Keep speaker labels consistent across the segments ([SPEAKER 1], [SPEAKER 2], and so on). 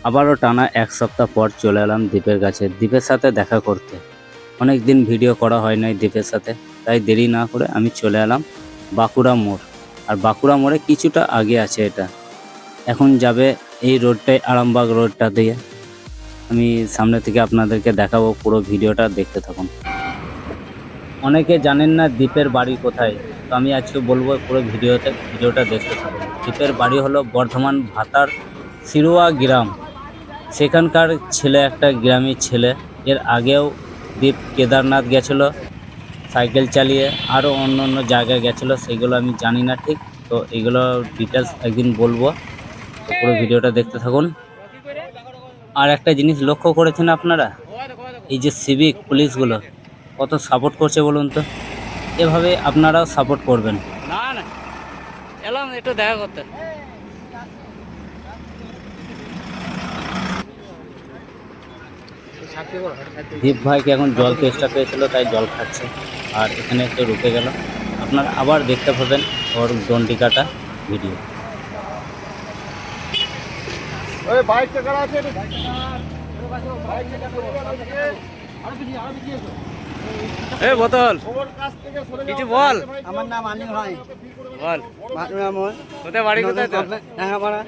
[SPEAKER 1] আবারও টানা এক সপ্তাহ পর চলে এলাম দ্বীপের কাছে, দ্বীপের সাথে দেখা করতে। অনেক দিন ভিডিও করা হয় নাই দ্বীপের সাথে, তাই দেরি না করে আমি চলে এলাম বাঁকুড়া মোড়। আর বাঁকুড়া মোড়ে কিছুটা আগে আছে এটা। এখন যাবে এই রোডটাই, আরামবাগ রোডটা দিয়ে। আমি সামনে থেকে আপনাদেরকে দেখাবো, পুরো ভিডিওটা দেখতে থাকুন। অনেকে জানেন না দ্বীপের বাড়ি কোথায়, তো আমি আজকে বলবো পুরো ভিডিওটা দেখতে থাকুন। দ্বীপের বাড়ি হলো বর্ধমান ভাতার সিরুয়া গ্রাম। সেখানকার ছেলে, একটা গ্রামের ছেলে। এর আগেও দ্বীপ কেদারনাথ গেছিলো সাইকেল চালিয়ে, আরও অন্য অন্য জায়গায় গেছিলো, সেগুলো আমি জানি না ঠিক। তো এগুলো ডিটেলস একদিন বলবো, তো পুরো ভিডিওটা দেখতে থাকুন। আর একটা জিনিস লক্ষ্য করেছেন আপনারা, এই যে সিভিক পুলিশগুলো কত সাপোর্ট করছে বলুন তো। এভাবে আপনারাও সাপোর্ট করবেন।
[SPEAKER 2] না না, এলাম একটু দেখা করতে।
[SPEAKER 1] দীপ ভাইকে এখন জল তেষ্টা পেয়েছিল, তাই জল খাচ্ছে। আর এখানে একটু রুকে গেল। আপনারা আবার দেখতে পাবেন ওর দণ্ডিকাটা ভিডিও।
[SPEAKER 2] এ বোতল কিছু বল।
[SPEAKER 3] আমার নাম আলী ভাই।
[SPEAKER 2] বল কোথায় বাড়ি, কোথায় তোর?
[SPEAKER 3] ঢাকাপাড়া।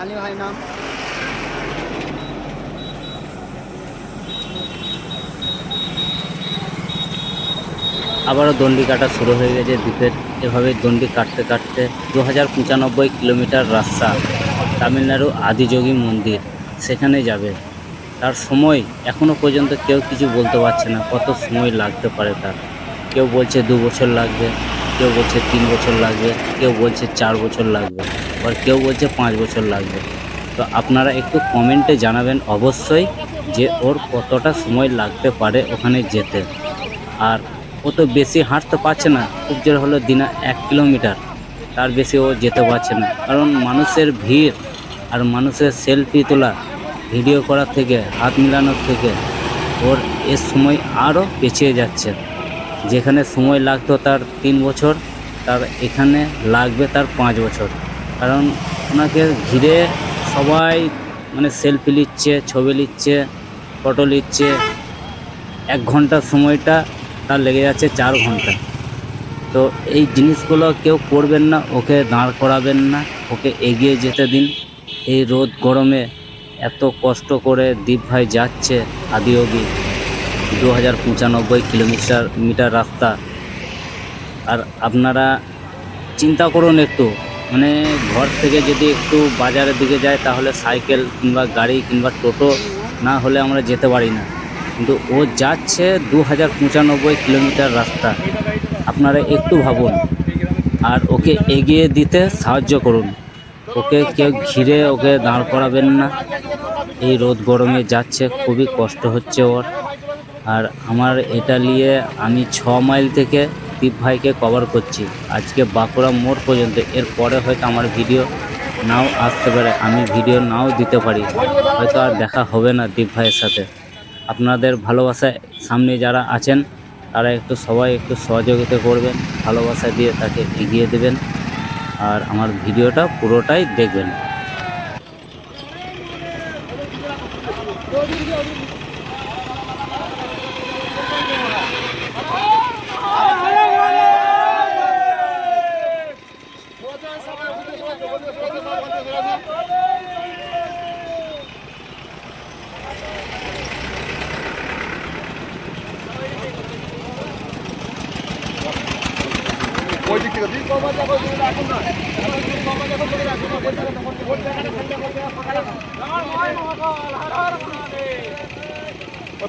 [SPEAKER 3] আলী ভাই নাম।
[SPEAKER 1] আবারও দণ্ডি কাটা শুরু হয়ে গেছে দ্বীপের। এভাবে দণ্ডি কাটতে কাটতে 2095 কিলোমিটার রাস্তা তামিলনাড়ু আদিযোগী মন্দির, সেখানে যাবে। তার সময় এখনও পর্যন্ত কেউ কিছু বলতে পারছে না, কত সময় লাগতে পারে তার। কেউ বলছে 2 বছর লাগবে, কেউ বলছে 3 বছর লাগবে, কেউ বলছে 4 বছর লাগবে, আর কেউ বলছে 5 বছর লাগবে। তো আপনারা একটু কমেন্টে জানাবেন অবশ্যই যে ওর কতটা সময় লাগতে পারে ওখানে যেতে। আর ও তো বেশি হাঁটতে পারছে না, খুব জোর হলো দিনে 1 কিলোমিটার, তার বেশি ও যেতে পারছে না। কারণ মানুষের ভিড় আর মানুষের সেলফি তোলা, ভিডিও করার থেকে, হাত মিলানোর থেকে ওর এর সময় আরও পেছিয়ে যাচ্ছে। যেখানে সময় লাগতো তার 3 বছর, তার এখানে লাগবে তার 5 বছর। কারণ ওনাকে ঘিরে সবাই মানে সেলফি নিচ্ছে, ছবি নিচ্ছে, ফটো নিচ্ছে। 1 ঘন্টার সময়টা তার লেগে যাচ্ছে 4 ঘন্টা। তো এই জিনিসগুলো কেউ করবেন না, ওকে দাঁড় করাবেন না, ওকে এগিয়ে যেতে দিন। এই রোদ গরমে এত কষ্ট করে দীপ ভাই যাচ্ছে আদিযোগী, 2095 কিলোমিটার রাস্তা। আর আপনারা চিন্তা করুন একটু, মানে ঘর থেকে যদি একটু বাজারের দিকে যায় তাহলে সাইকেল কিংবা গাড়ি কিংবা টোটো না হলে আমরা যেতে পারি না, কিন্তু ও যাচ্ছে 2095 কিলোমিটার রাস্তা। আপনারা একটু ভাবুন আর ওকে এগিয়ে দিতে সাহায্য করুন। ওকে কেউ ঘিরে ওকে দাঁড় করাবেন না। এই রোদ গরমে যাচ্ছে, খুবই কষ্ট হচ্ছে ওর। আর আমার এটা নিয়ে আমি 6 মাইল থেকে দীপ ভাইকে কভার করছি আজকে বাঁকুড়া মোড় পর্যন্ত। এরপরে হয়তো আমার ভিডিও নাও আসতে পারে, আমি ভিডিও নাও দিতে পারি, হয়তো আর দেখা হবে না দীপ ভাইয়ের সাথে। আপনাদের ভালোবাসায় সামনে যারা আছেন তারা একটু সবাই একটু সহযোগিতা করবেন, ভালোবাসা দিয়ে তাকে এগিয়ে দেবেন। আর আমার ভিডিওটা পুরোটাই দেখবেন।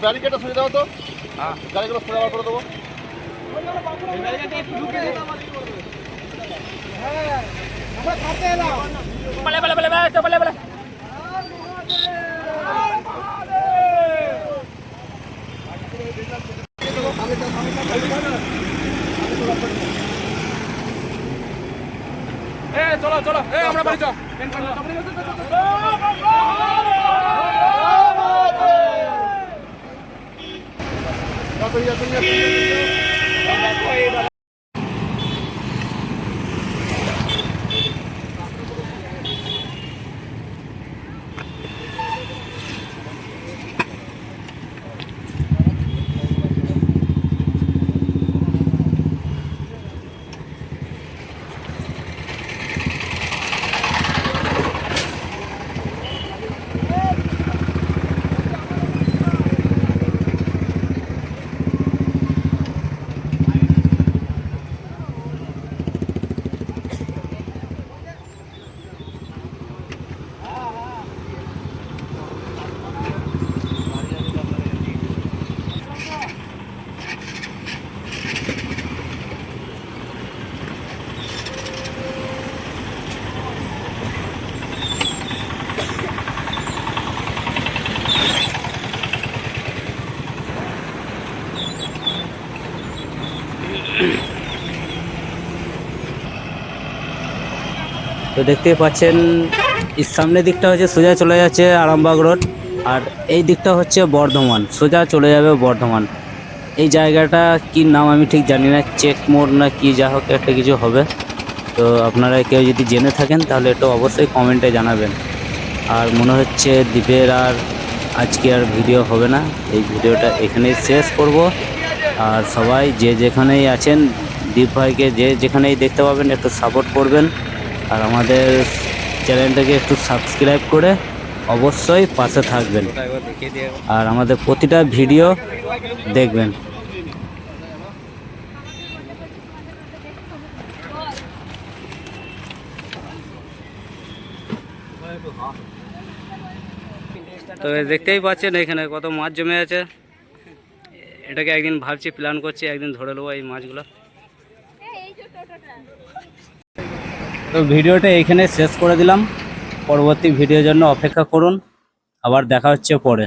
[SPEAKER 4] ব্যারিকেডটা সরিয়ে দাও তো। হ্যাঁ, গাড়িগুলো সরে আবার করে দেবো। চলো চলো, আমরা বাড়ি যাও।
[SPEAKER 1] তো দেখতেই পাচ্ছেন এর সামনের দিকটা হচ্ছে সোজা চলে যাচ্ছে আরামবাগ রোড, আর এই দিকটা হচ্ছে বর্ধমান, সোজা চলে যাবে বর্ধমান। এই জায়গাটা কি নাম আমি ঠিক জানি না, চেক মোড় না কি, যা হোক একটা কিছু হবে। তো আপনারা কেউ যদি জেনে থাকেন তাহলে একটু অবশ্যই কমেন্টে জানাবেন। আর মনে হচ্ছে দ্বীপের আর আজকে আর ভিডিও হবে না, এই ভিডিওটা এখানেই শেষ করব। আর সবাই যে যেখানেই আছেন দীপ ভাইকে যে যেখানেই দেখতে পাবেন একটু সাপোর্ট করবেন, আর আমাদের চ্যানেলটাকে একটু সাবস্ক্রাইব করে অবশ্যই পাশে থাকবেন, আর আমাদের প্রতিটা ভিডিও দেখবেন। তো দেখতেই পাচ্ছেন এখানে কত মাছ জমে আছে। এটাকে একদিন ভাবছি, প্ল্যান করছি একদিন ধরে নেবো এই মাছগুলো। তো ভিডিওটা এখানে শেষ করে দিলাম, পরবর্তী ভিডিওর জন্য অপেক্ষা করুন, আবার দেখা হচ্ছে পরে।